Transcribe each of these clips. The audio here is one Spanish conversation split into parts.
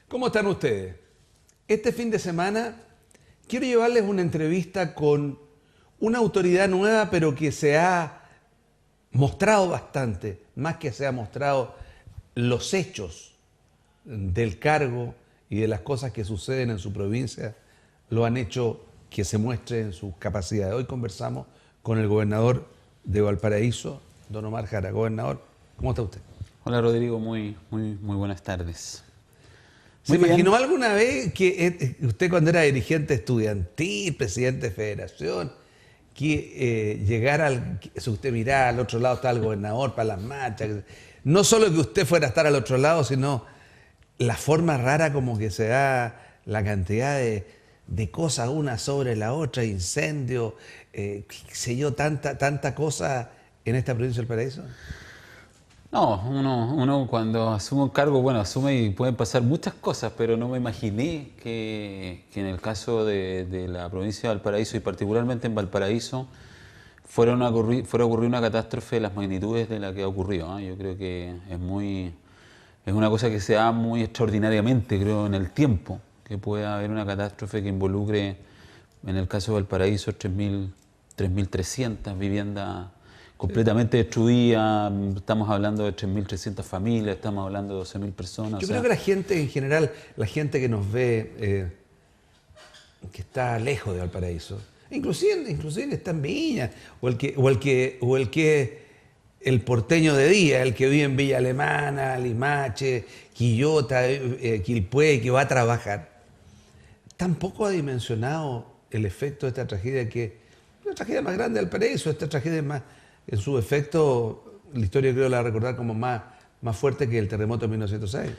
¿Cómo están ustedes? Este fin de semana quiero llevarles una entrevista con una autoridad nueva, pero que se ha mostrado bastante, más que se ha mostrado los hechos del cargo y de las cosas que suceden en su provincia, lo han hecho que se muestre en sus capacidades. Hoy conversamos con el gobernador de Valparaíso, don Omar Jara. Gobernador, ¿cómo está usted? Hola Rodrigo, muy buenas tardes. ¿Se imaginó alguna vez que usted, cuando era dirigente estudiantil, presidente de federación, que llegara, si usted mirara al otro lado está el gobernador para las marchas, no solo que usted fuera a estar al otro lado, sino la forma rara como que se da la cantidad de cosas una sobre la otra, incendios, qué sé yo, tanta cosa en esta provincia del Paraíso? No, uno cuando asume un cargo, bueno, asume y pueden pasar muchas cosas, pero no me imaginé que en el caso de la provincia de Valparaíso y particularmente en Valparaíso fuera a ocurrir una catástrofe de las magnitudes de la que ha ocurrido, ¿eh? Yo creo que es una cosa que se da muy extraordinariamente, creo, en el tiempo, que pueda haber una catástrofe que involucre, en el caso de Valparaíso, 3.300 viviendas completamente destruida, estamos hablando de 3.300 familias, estamos hablando de 12.000 personas. Yo creo que la gente en general, la gente que nos ve, que está lejos de Valparaíso, inclusive está en Viña, o el el porteño de día, el que vive en Villa Alemana, Limache, Quillota, Quilpué, que va a trabajar, tampoco ha dimensionado el efecto de esta tragedia, que es la tragedia más grande de Valparaíso, esta tragedia más... En su efecto, la historia creo la va a recordar como más fuerte que el terremoto de 1906.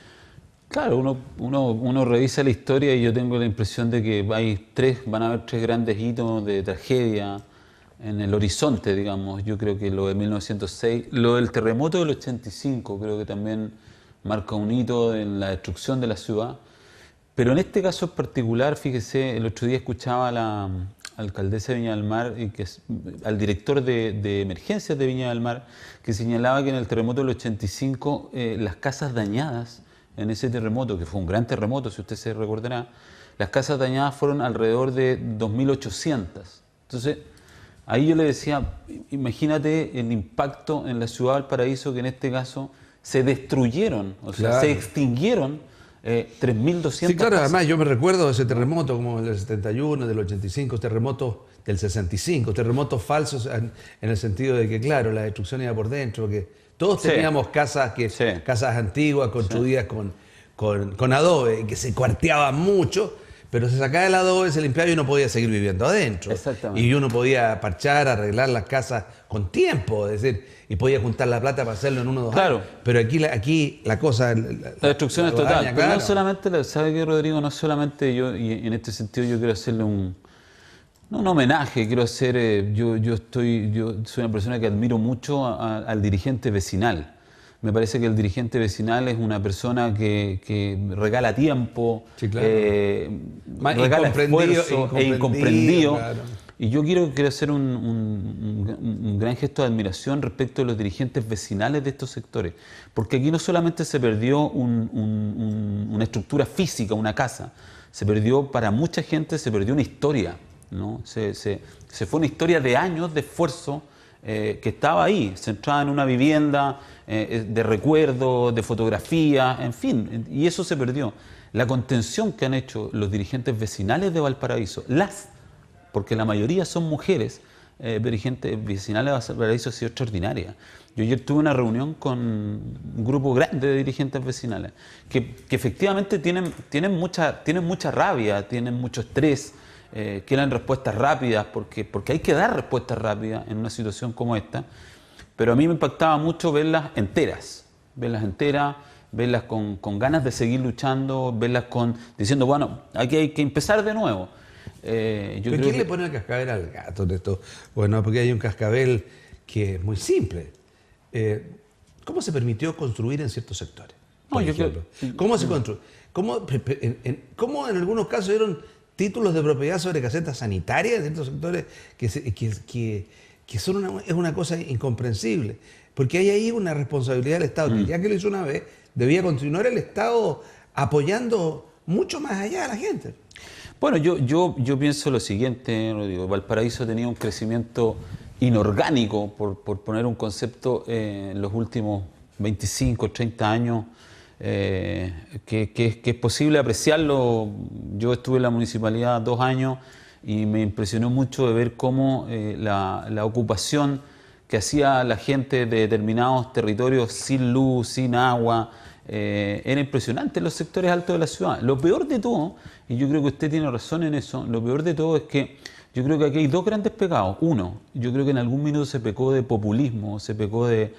Claro, uno revisa la historia y yo tengo la impresión de que van a haber tres grandes hitos de tragedia en el horizonte, digamos. Yo creo que lo de 1906, lo del terremoto del 85, creo que también marca un hito en la destrucción de la ciudad. Pero en este caso en particular, fíjese, el otro día escuchaba a la alcaldesa de Viña del Mar y al director de emergencias de Viña del Mar, que señalaba que en el terremoto del 85 las casas dañadas en ese terremoto, que fue un gran terremoto, si usted se recordará, las casas dañadas fueron alrededor de 2.800. Entonces, ahí yo le decía, imagínate el impacto en la ciudad de Valparaíso, que en este caso se destruyeron, o sea, se extinguieron 3.200. Sí, claro, además yo me recuerdo de ese terremoto como el del 71, del 85, terremotos del 65, terremotos falsos en el sentido de que, claro, la destrucción iba por dentro, que todos teníamos casas antiguas construidas con adobe, que se cuarteaban mucho, pero se sacaba el adobe, se limpiaba y uno podía seguir viviendo adentro. Exactamente. Y uno podía parchar, arreglar las casas con tiempo, es decir, y podía juntar la plata para hacerlo en 1 o 2 años. Pero aquí la cosa... La destrucción es total. Pero claro, no solamente, ¿sabe qué, Rodrigo? No solamente yo, y en este sentido yo quiero hacerle un homenaje, quiero hacer... Yo soy una persona que admiro mucho al dirigente vecinal. Me parece que el dirigente vecinal es una persona que regala tiempo, sí, claro, regala esfuerzo e incomprendido. Claro. Y yo quiero hacer un gran gesto de admiración respecto a los dirigentes vecinales de estos sectores. Porque aquí no solamente se perdió una estructura física, una casa, se perdió, para mucha gente, se perdió una historia, ¿no? Se fue una historia de años de esfuerzo que estaba ahí, centrada en una vivienda, de recuerdos, de fotografías, en fin, y eso se perdió. La contención que han hecho los dirigentes vecinales de Valparaíso, porque la mayoría son mujeres, dirigentes vecinales de Valparaíso, ha sido extraordinaria. Yo ayer tuve una reunión con un grupo grande de dirigentes vecinales que efectivamente tienen mucha rabia, tienen mucho estrés, quieren respuestas rápidas, porque hay que dar respuestas rápidas en una situación como esta. Pero a mí me impactaba mucho verlas enteras, verlas con ganas de seguir luchando, verlas diciendo, bueno, aquí hay que empezar de nuevo. ¿Pero quién le pone el cascabel al gato de esto? Bueno, porque hay un cascabel que es muy simple. ¿Cómo se permitió construir en ciertos sectores? Por ejemplo. ¿Cómo se construyó? ¿Cómo en algunos casos dieron títulos de propiedad sobre casetas sanitarias en ciertos sectores que es una cosa incomprensible? Porque hay ahí una responsabilidad del Estado, que ya que lo hizo una vez, debía continuar el Estado apoyando mucho más allá a la gente. Bueno, yo pienso lo siguiente, Rodrigo. Valparaíso ha tenido un crecimiento inorgánico, por poner un concepto, en los últimos 25, 30 años, que es posible apreciarlo. Yo estuve en la municipalidad 2 años y me impresionó mucho de ver cómo la ocupación que hacía la gente de determinados territorios sin luz, sin agua, era impresionante en los sectores altos de la ciudad. Lo peor de todo, y yo creo que usted tiene razón en eso, lo peor de todo es que yo creo que aquí hay 2 grandes pecados. Uno, yo creo que en algún minuto se pecó de populismo, se pecó de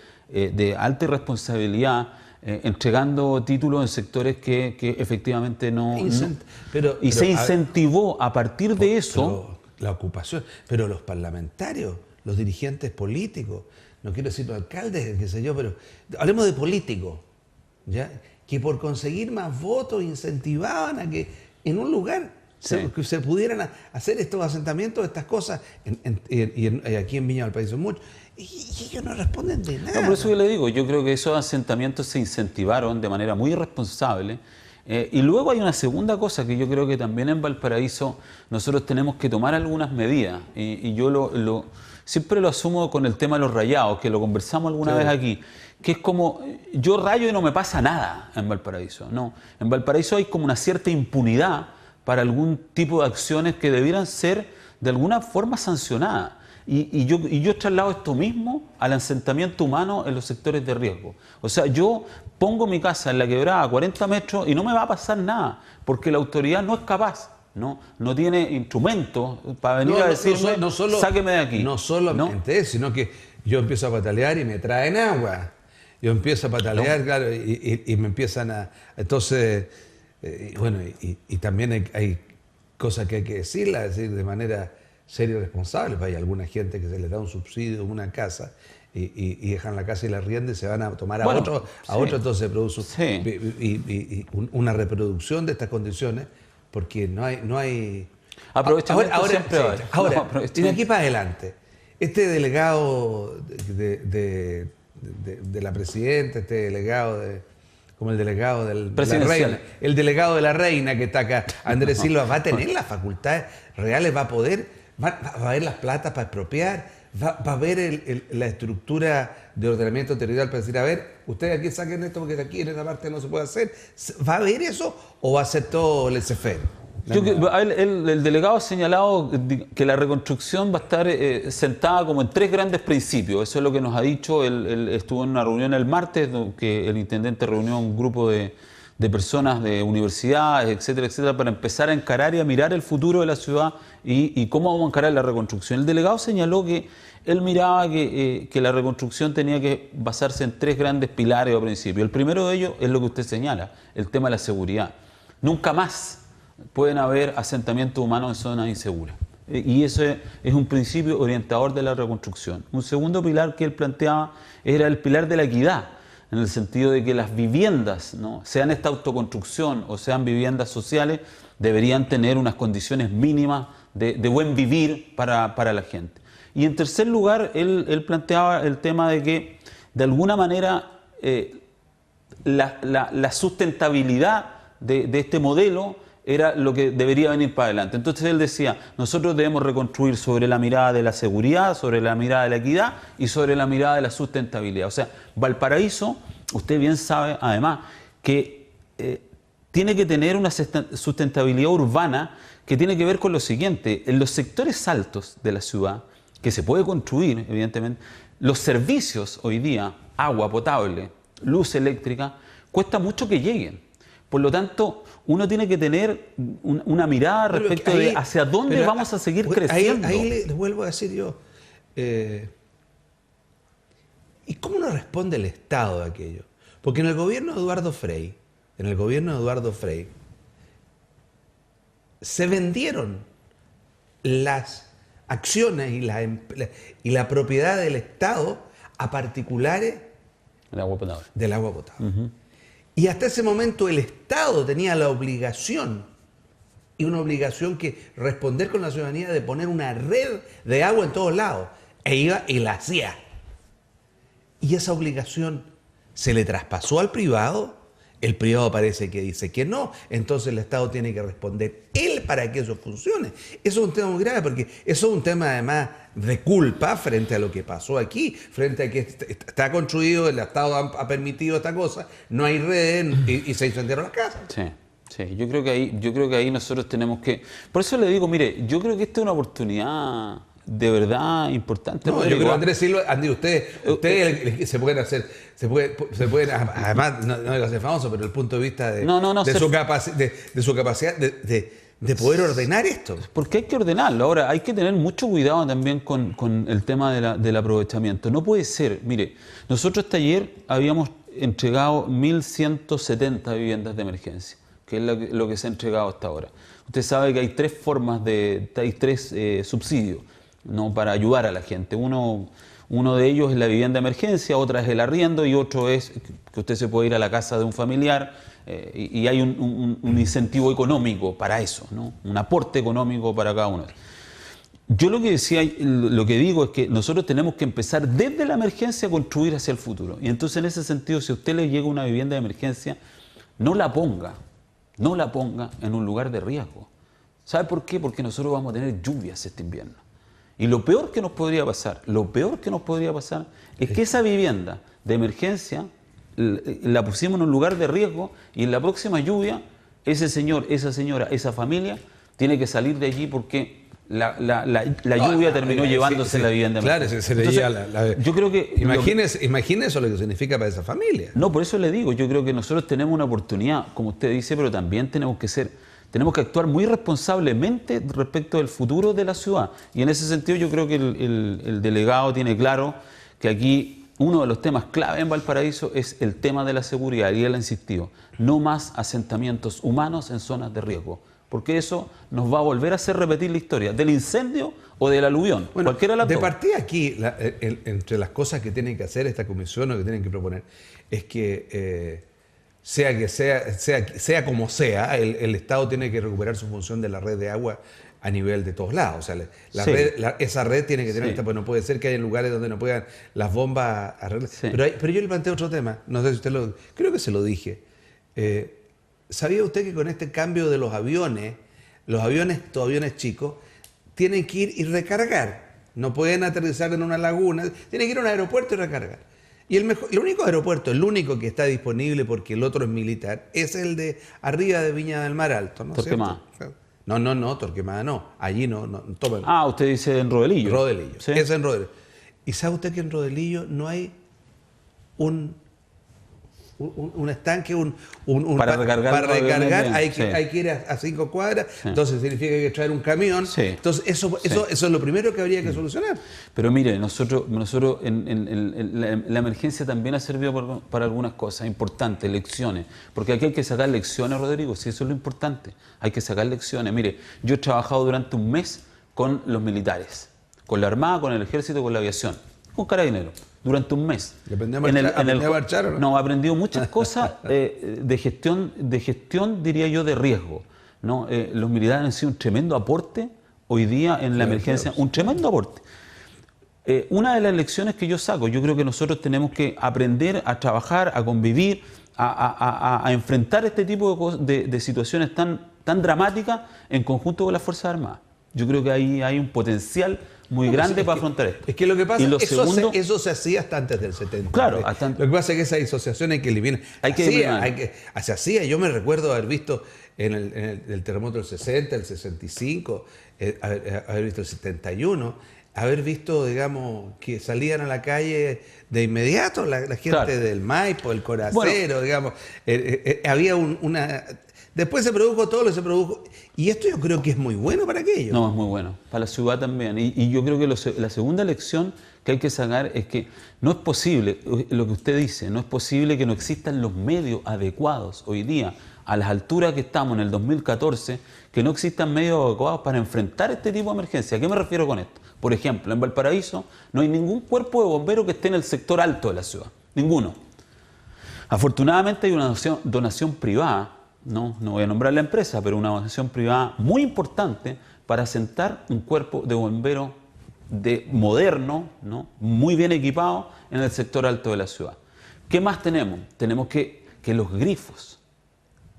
alta irresponsabilidad, entregando títulos en sectores que efectivamente no... y se incentivó a partir de eso... La ocupación, pero los parlamentarios, los dirigentes políticos, no quiero decir los alcaldes, qué sé yo, pero hablemos de políticos, ¿ya? Que por conseguir más votos incentivaban a que en un lugar que se pudieran hacer estos asentamientos, estas cosas, y aquí en Viña Valparaíso mucho, y ellos no responden de nada. No, por eso yo le digo, yo creo que esos asentamientos se incentivaron de manera muy irresponsable. Y luego hay una segunda cosa que yo creo que también en Valparaíso nosotros tenemos que tomar algunas medidas, y yo siempre lo asumo con el tema de los rayados, que lo conversamos alguna vez aquí, que es como, yo rayo y no me pasa nada en Valparaíso. No, en Valparaíso hay como una cierta impunidad para algún tipo de acciones que debieran ser de alguna forma sancionadas. Y yo traslado esto mismo al asentamiento humano en los sectores de riesgo. O sea, yo pongo mi casa en la quebrada a 40 metros y no me va a pasar nada, porque la autoridad no es capaz, no tiene instrumentos para venir a decirme, sáqueme de aquí. No solamente eso, sino que yo empiezo a patalear y me traen agua. Yo empiezo a patalear, claro, y me empiezan a... Entonces, bueno, y también hay cosas que hay que decirlas, decir de manera seria y responsable. Hay alguna gente que se les da un subsidio, una casa, y dejan la casa y la rienda y se van a tomar a otro, entonces se produce una reproducción de estas condiciones, porque no hay ahora, de aquí para adelante, este delegado de la presidenta, este delegado como el delegado de la reina, el delegado de la reina que está acá, Andrés Silva, va a tener las facultades reales, va a ver las platas para expropiar, va a ver la estructura de ordenamiento territorial para decir, a ver, ustedes aquí saquen esto porque aquí en esta parte no se puede hacer. ¿Va a ver eso o va a ser todo el CFE? El delegado ha señalado que la reconstrucción va a estar sentada como en 3 grandes principios. Eso es lo que nos ha dicho. Él estuvo en una reunión el martes, que el intendente reunió a un grupo de personas de universidades, etcétera, etcétera, para empezar a encarar y a mirar el futuro de la ciudad y cómo vamos a encarar la reconstrucción. El delegado señaló que él miraba que la reconstrucción tenía que basarse en 3 grandes pilares o principios. El primero de ellos es lo que usted señala, el tema de la seguridad. Nunca más pueden haber asentamientos humanos en zonas inseguras. Y ese es un principio orientador de la reconstrucción. Un segundo pilar que él planteaba era el pilar de la equidad, en el sentido de que las viviendas, sean esta autoconstrucción o sean viviendas sociales, deberían tener unas condiciones mínimas de buen vivir para la gente. Y en tercer lugar, él planteaba el tema de que, de alguna manera, la sustentabilidad de este modelo era lo que debería venir para adelante. Entonces él decía, nosotros debemos reconstruir sobre la mirada de la seguridad, sobre la mirada de la equidad y sobre la mirada de la sustentabilidad. O sea, Valparaíso, usted bien sabe además, que tiene que tener una sustentabilidad urbana que tiene que ver con lo siguiente: en los sectores altos de la ciudad, que se puede construir, evidentemente, los servicios hoy día, agua potable, luz eléctrica, cuesta mucho que lleguen. Por lo tanto, uno tiene que tener una mirada respecto de hacia dónde vamos a seguir creciendo. Ahí les vuelvo a decir yo, ¿y cómo nos responde el Estado de aquello? Porque en el gobierno de Eduardo Frei, se vendieron las acciones y la propiedad del Estado a particulares del agua potable. Uh-huh. Y hasta ese momento el Estado tenía la obligación, y una obligación que responder con la ciudadanía, de poner una red de agua en todos lados. E iba y la hacía. Y esa obligación se le traspasó al privado el privado parece que dice que no, entonces el Estado tiene que responder él para que eso funcione. Eso es un tema muy grave, porque eso es un tema además de culpa frente a lo que pasó aquí, frente a que está construido, el Estado ha permitido esta cosa, no hay redes y se incendiaron las casas. Sí. Sí, yo creo que ahí nosotros tenemos que... Por eso le digo, mire, yo creo que esta es una oportunidad de verdad importante. No, yo creo que Andrés Silva, Andy, ustedes se pueden hacer, se pueden, además, no digo ser famoso, pero el punto de vista de, de su capacidad de poder ordenar esto. Porque hay que ordenarlo. Ahora, hay que tener mucho cuidado también con el tema del aprovechamiento. No puede ser, mire, nosotros hasta ayer habíamos entregado 1.170 viviendas de emergencia, que es lo que se ha entregado hasta ahora. Usted sabe que hay tres subsidios, ¿no?, para ayudar a la gente. Uno de ellos es la vivienda de emergencia, otra es el arriendo y otro es que usted se puede ir a la casa de un familiar y hay un incentivo económico para eso, ¿no?, un aporte económico para cada uno. Yo lo que digo es que nosotros tenemos que empezar desde la emergencia a construir hacia el futuro. Y entonces, en ese sentido, si a usted le llega una vivienda de emergencia, no la ponga en un lugar de riesgo. ¿Sabe por qué? Porque nosotros vamos a tener lluvias este invierno. Y lo peor que nos podría pasar es que esa vivienda de emergencia la pusimos en un lugar de riesgo y en la próxima lluvia ese señor, esa señora, esa familia tiene que salir de allí porque la lluvia terminó llevándose la vivienda de emergencia. Claro, se le lleva yo creo que... Imagínese eso lo que significa para esa familia. No, por eso le digo, yo creo que nosotros tenemos una oportunidad, como usted dice, pero también tenemos que actuar muy responsablemente respecto del futuro de la ciudad. Y en ese sentido yo creo que el delegado tiene claro que aquí uno de los temas clave en Valparaíso es el tema de la seguridad, y él ha insistido, no más asentamientos humanos en zonas de riesgo, porque eso nos va a volver a hacer repetir la historia del incendio o del aluvión, cualquiera de las dos. De partida aquí, entre las cosas que tienen que hacer esta comisión o que tienen que proponer, es que sea como sea, el Estado tiene que recuperar su función de la red de agua a nivel de todos lados. O sea, esa red tiene que tener, pues no puede ser que haya lugares donde no puedan las bombas arreglar. Sí. Pero yo le planteo otro tema, no sé si usted creo que se lo dije. ¿Sabía usted que con este cambio de los aviones chicos, tienen que ir y recargar? No pueden aterrizar en una laguna, tienen que ir a un aeropuerto y recargar. Y el único aeropuerto, el único que está disponible porque el otro es militar, es el de arriba de Viña del Mar Alto, ¿no? Torquemada. No, Torquemada no. Allí no. Usted dice en Rodelillo. Rodelillo, ¿sí? Es en Rodelillo. ¿Y sabe usted que en Rodelillo no hay un estanque, para recargar hay que ir a 5 cuadras, entonces significa que hay que traer un camión, entonces eso es lo primero que habría que solucionar. Pero mire, nosotros en la emergencia también ha servido para algunas cosas importantes, lecciones, porque aquí hay que sacar lecciones, Rodrigo, si eso es lo importante, hay que sacar lecciones. Mire, yo he trabajado durante un mes con los militares, con la Armada, con el Ejército, con la aviación, con Carabineros. Durante un mes. ¿No? He aprendido muchas cosas de gestión, diría yo, de riesgo, ¿no? Los militares han sido un tremendo aporte hoy día en la emergencia, un tremendo aporte. Una de las lecciones que yo saco, yo creo que nosotros tenemos que aprender a trabajar, a convivir, a enfrentar este tipo de situaciones tan dramáticas en conjunto con las Fuerzas Armadas. Yo creo que ahí hay un potencial muy grande para afrontar esto. Es que lo que pasa es que eso se hacía hasta antes del 70. Claro. Lo que pasa es que esa disociación hay que eliminar. Se hacía. Yo me recuerdo haber visto en el terremoto del 60, el 65, haber visto el 71, haber visto, digamos, que salían a la calle de inmediato la gente del Maipo, el Coracero, digamos. Había una... Después se produjo todo lo que se produjo. Y esto yo creo que es muy bueno para aquello. No, es muy bueno. Para la ciudad también. Y yo creo que la segunda lección que hay que sacar es que no es posible, lo que usted dice, no es posible que no existan los medios adecuados hoy día, a las alturas que estamos en el 2014, que no existan medios adecuados para enfrentar este tipo de emergencia. ¿A qué me refiero con esto? Por ejemplo, en Valparaíso no hay ningún cuerpo de bomberos que esté en el sector alto de la ciudad. Ninguno. Afortunadamente hay una donación privada. No voy a nombrar la empresa, pero una organización privada muy importante para asentar un cuerpo de bomberos moderno, ¿no?, muy bien equipado en el sector alto de la ciudad. ¿Qué más tenemos? Tenemos que que los grifos,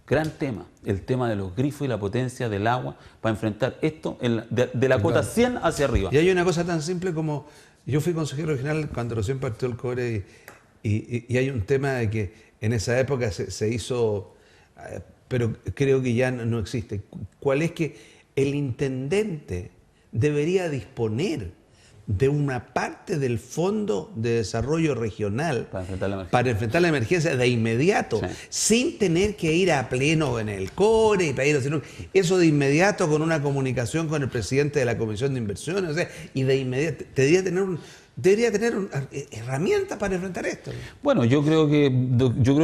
gran tema, el tema de los grifos y la potencia del agua para enfrentar esto de la cota 100 hacia arriba. Y hay una cosa tan simple como, yo fui consejero regional cuando recién partió el cobre y hay un tema de que en esa época se hizo, pero creo que ya no existe. ¿Cuál es que el intendente debería disponer de una parte del Fondo de Desarrollo Regional para enfrentar la emergencia de inmediato, sí, sin tener que ir a pleno en el CORE y pedir, sino eso de inmediato con una comunicación con el presidente de la Comisión de Inversiones, o sea, y de inmediato debería tener herramientas para enfrentar esto. Bueno, yo creo que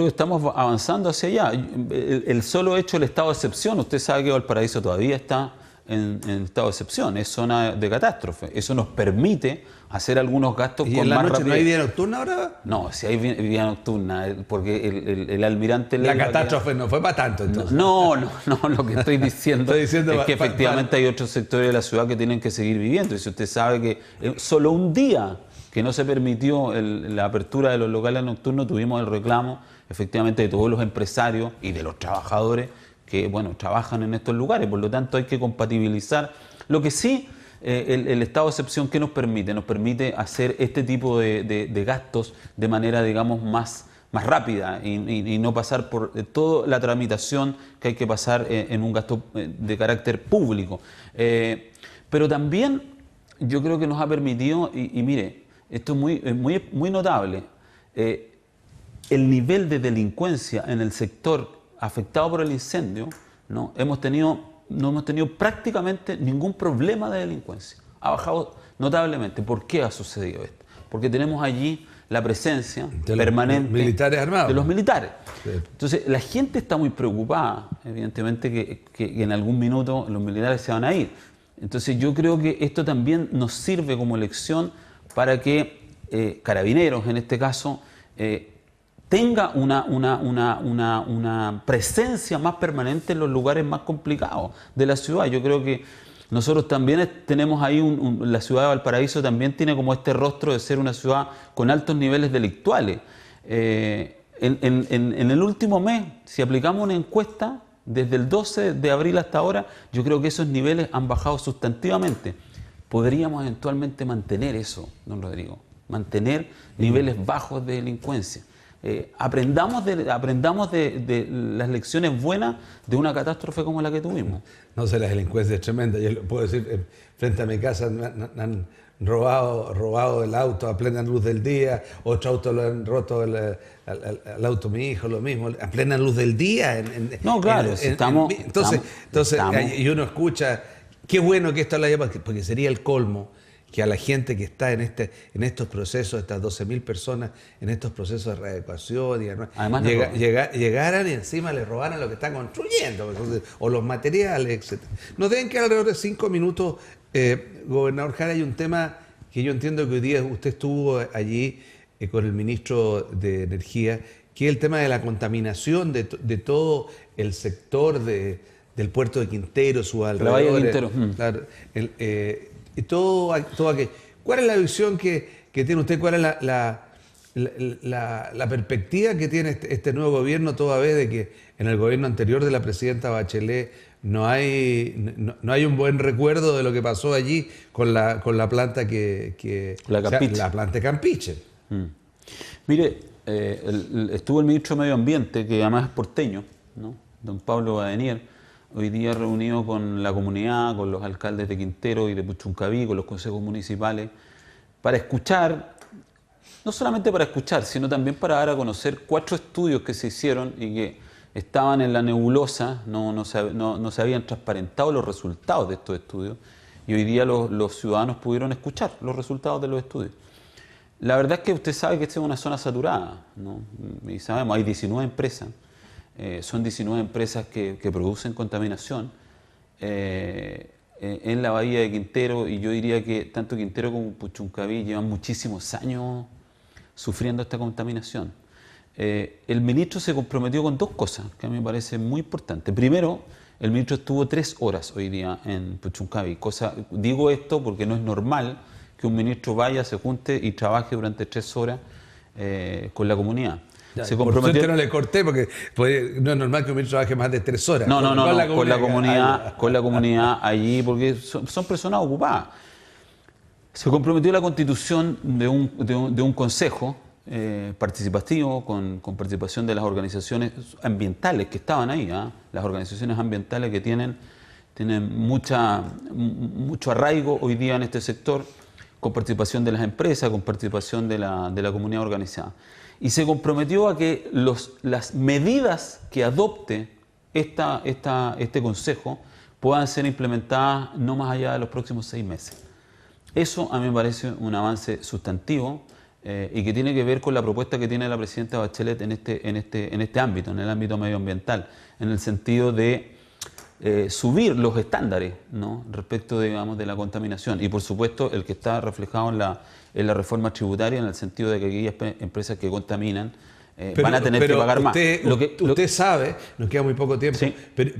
estamos avanzando hacia allá. El solo hecho del estado de excepción, usted sabe que Valparaíso todavía está en estado de excepción, es zona de catástrofe. Eso nos permite hacer algunos gastos con más rapidez. ¿Y en la noche no hay vida nocturna ahora? No, si hay vida nocturna, porque el almirante... La catástrofe no fue para tanto, entonces. No, lo que estoy diciendo, es que efectivamente hay otros sectores de la ciudad que tienen que seguir viviendo. Y si usted sabe que solo un día que no se permitió la apertura de los locales nocturnos, tuvimos el reclamo efectivamente de todos los empresarios y de los trabajadores que, bueno, trabajan en estos lugares. Por lo tanto, hay que compatibilizar. Lo que sí, el estado de excepción, ¿qué nos permite? Nos permite hacer este tipo de gastos de manera, digamos, más rápida y no pasar por toda la tramitación que hay que pasar en un gasto de carácter público. Pero también yo creo que nos ha permitido, y mire, esto es muy notable, el nivel de delincuencia en el sector afectado por el incendio, no hemos tenido prácticamente ningún problema de delincuencia. Ha bajado notablemente. ¿Por qué ha sucedido esto? Porque tenemos allí la presencia permanente militares armados. De los militares. Sí. Entonces, la gente está muy preocupada, evidentemente, que en algún minuto los militares se van a ir. Entonces, yo creo que esto también nos sirve como lección para que Carabineros, en este caso, tenga una presencia más permanente en los lugares más complicados de la ciudad. Yo creo que nosotros también tenemos ahí, la ciudad de Valparaíso también tiene como este rostro de ser una ciudad con altos niveles delictuales. En el último mes, si aplicamos una encuesta, desde el 12 de abril hasta ahora, yo creo que esos niveles han bajado sustantivamente. Podríamos eventualmente mantener eso, don Rodrigo, mantener niveles bajos de delincuencia. Aprendamos de las lecciones buenas de una catástrofe como la que tuvimos. No sé, la delincuencia es tremenda. Yo lo puedo decir, frente a mi casa me han robado el auto a plena luz del día, otro auto lo han roto el auto de mi hijo, lo mismo, a plena luz del día. Entonces, y uno escucha, qué bueno que esto lo haya, porque sería el colmo que a la gente que está en estos procesos, estas 12.000 personas, en estos procesos de readecuación, además llegaran y encima les robaran lo que están construyendo, o los materiales, etc. Nos deben quedar alrededor de 5 minutos. Gobernador Jara, hay un tema que yo entiendo que hoy día usted estuvo allí con el ministro de Energía, que es el tema de la contaminación de todo el sector del puerto de Quintero, su alrededor. La Bahía de Quintero. Claro, y todo aquello. ¿Cuál es la visión que tiene usted? ¿Cuál es la perspectiva que tiene este nuevo gobierno, toda vez de que en el gobierno anterior de la presidenta Bachelet no hay un buen recuerdo de lo que pasó allí con la planta la planta de Campiche? Mire, estuvo el ministro de Medio Ambiente, que además es porteño, ¿no? Don Pablo Badenier, hoy día reunido con la comunidad, con los alcaldes de Quintero y de Puchuncaví, con los consejos municipales, para escuchar, no solamente para escuchar, sino también para dar a conocer 4 estudios que se hicieron y que estaban en la nebulosa, no se habían transparentado los resultados de estos estudios, y hoy día los ciudadanos pudieron escuchar los resultados de los estudios. La verdad es que usted sabe que esta es una zona saturada, ¿no? Y sabemos, hay 19 empresas. Son 19 empresas que producen contaminación en la bahía de Quintero, y yo diría que tanto Quintero como Puchuncaví llevan muchísimos años sufriendo esta contaminación. El ministro se comprometió con 2 cosas que a mí me parecen muy importantes. Primero, el ministro estuvo 3 horas hoy día en Puchuncaví. Digo esto porque no es normal que un ministro vaya, se junte y trabaje durante 3 horas con la comunidad. Se Por comprometió. suerte no le corté porque no es normal que un ministro trabaje más de 3 horas. No, Con con la comunidad allí, porque son personas ocupadas. Se comprometió la constitución de un consejo participativo con participación de las organizaciones ambientales que estaban ahí, las organizaciones ambientales que tienen mucho arraigo hoy día en este sector, con participación de las empresas, con participación de la comunidad organizada. Y se comprometió a que las medidas que adopte este consejo puedan ser implementadas no más allá de los próximos 6 meses. Eso a mí me parece un avance sustantivo y que tiene que ver con la propuesta que tiene la presidenta Bachelet en este ámbito, en el ámbito medioambiental, en el sentido de subir los estándares, ¿no?, respecto, digamos, de la contaminación. Y por supuesto el que está reflejado en la reforma tributaria, en el sentido de que aquellas empresas que contaminan van a tener que pagar más. Usted sabe, nos queda muy poco tiempo, Sí.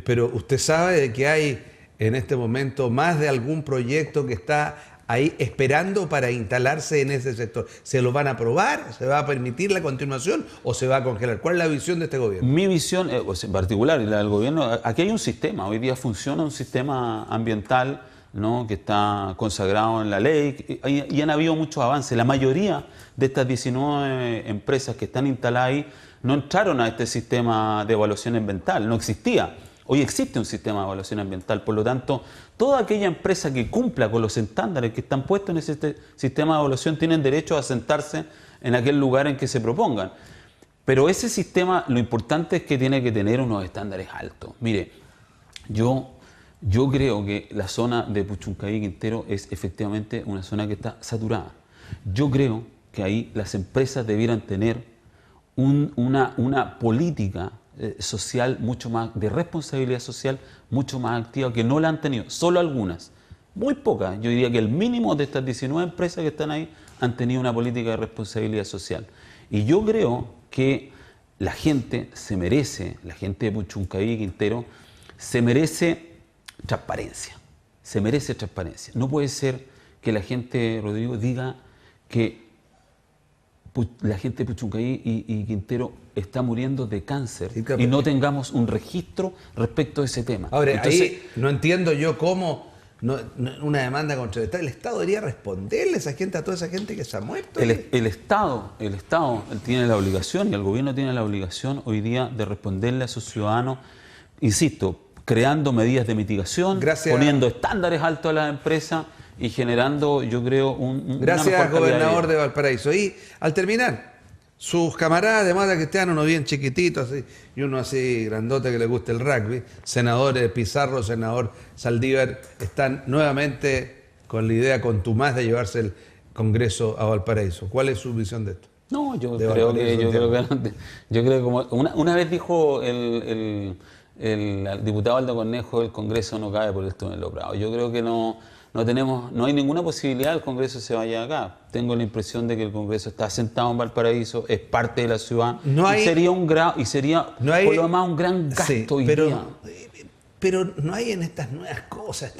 pero usted sabe de que hay en este momento más de algún proyecto que está ahí esperando para instalarse en ese sector. ¿Se lo van a aprobar? ¿Se va a permitir la continuación o se va a congelar? ¿Cuál es la visión de este gobierno? Mi visión, en particular, y la del gobierno, aquí hay un sistema, hoy día funciona un sistema ambiental, ¿no?, que está consagrado en la ley y han habido muchos avances. La mayoría de estas 19 empresas que están instaladas ahí no entraron a este sistema de evaluación ambiental, no existía. Hoy existe un sistema de evaluación ambiental, por lo tanto, toda aquella empresa que cumpla con los estándares que están puestos en ese sistema de evaluación tienen derecho a sentarse en aquel lugar en que se propongan. Pero ese sistema, lo importante es que tiene que tener unos estándares altos. Mire, yo creo que la zona de Puchuncaví, Quintero, es efectivamente una zona que está saturada. Yo creo que ahí las empresas debieran tener una política social mucho más, de responsabilidad social mucho más activa, que no la han tenido, solo algunas, muy pocas. Yo diría que el mínimo de estas 19 empresas que están ahí han tenido una política de responsabilidad social. Y yo creo que la gente se merece, la gente de Puchuncaví, Quintero, se merece transparencia, se merece transparencia. No puede ser que la gente, Rodrigo, diga que la gente de Puchuncaví y Quintero está muriendo de cáncer, Sí, claro, y no tengamos un registro respecto a ese tema. Ahora, Entonces, ahí no entiendo yo cómo una demanda contra el Estado. El Estado debería responderle a toda esa gente que se ha muerto. el Estado tiene la obligación, y el gobierno tiene la obligación hoy día de responderle a sus ciudadanos, insisto, creando medidas de mitigación, poniendo estándares altos a las empresas y generando, yo creo, Gracias, gobernador de Valparaíso. Y al terminar, sus camaradas de Mata Cristiana, uno bien chiquitito así, y uno así grandote que le gusta el rugby, senador Pizarro, senador Saldívar, están nuevamente con la idea contumaz de llevarse el Congreso a Valparaíso. ¿Cuál es su visión de esto? No, yo creo que como una vez dijo el diputado Aldo Cornejo, el Congreso no cabe por el túnel Loprado. Yo creo que no hay ninguna posibilidad del Congreso se vaya acá. Tengo la impresión de que el Congreso está sentado en Valparaíso, es parte de la ciudad, y sería por lo demás un gran gasto hoy día. Pero no hay en estas nuevas cosas,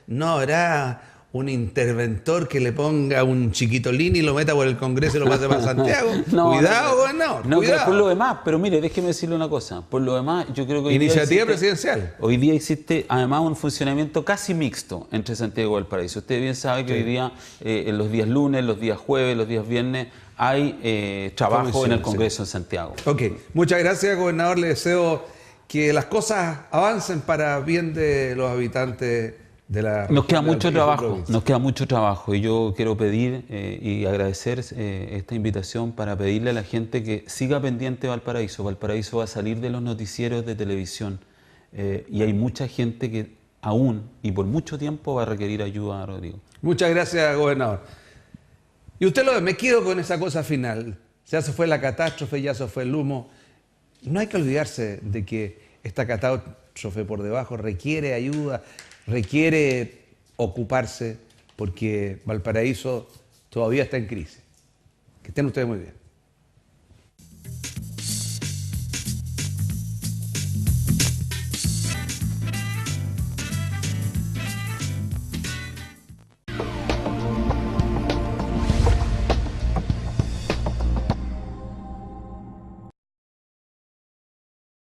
no habrá un interventor que le ponga un chiquitolín y lo meta por el Congreso y lo pase para Santiago. Cuidado, gobernador. No, cuidado. Por lo demás, pero mire, déjeme decirle una cosa. Por lo demás, yo creo que hoy Iniciativa presidencial. Hoy día existe además un funcionamiento casi mixto entre Santiago y Valparaíso. Usted bien sabe que hoy día, en los días lunes, los días jueves, los días viernes, hay trabajo en el Congreso en Santiago. Ok, muchas gracias, gobernador. Le deseo que las cosas avancen para bien de los habitantes de la región. Nos queda mucho trabajo, y yo quiero pedir y agradecer esta invitación para pedirle a la gente que siga pendiente de Valparaíso. Valparaíso va a salir de los noticieros de televisión y hay mucha gente que aún y por mucho tiempo va a requerir ayuda, Rodrigo. Muchas gracias, gobernador. Y usted lo ve, me quedo con esa cosa final. Ya se fue la catástrofe, ya se fue el humo. No hay que olvidarse de que esta catástrofe por debajo requiere ayuda, requiere ocuparse, porque Valparaíso todavía está en crisis. Que estén ustedes muy bien.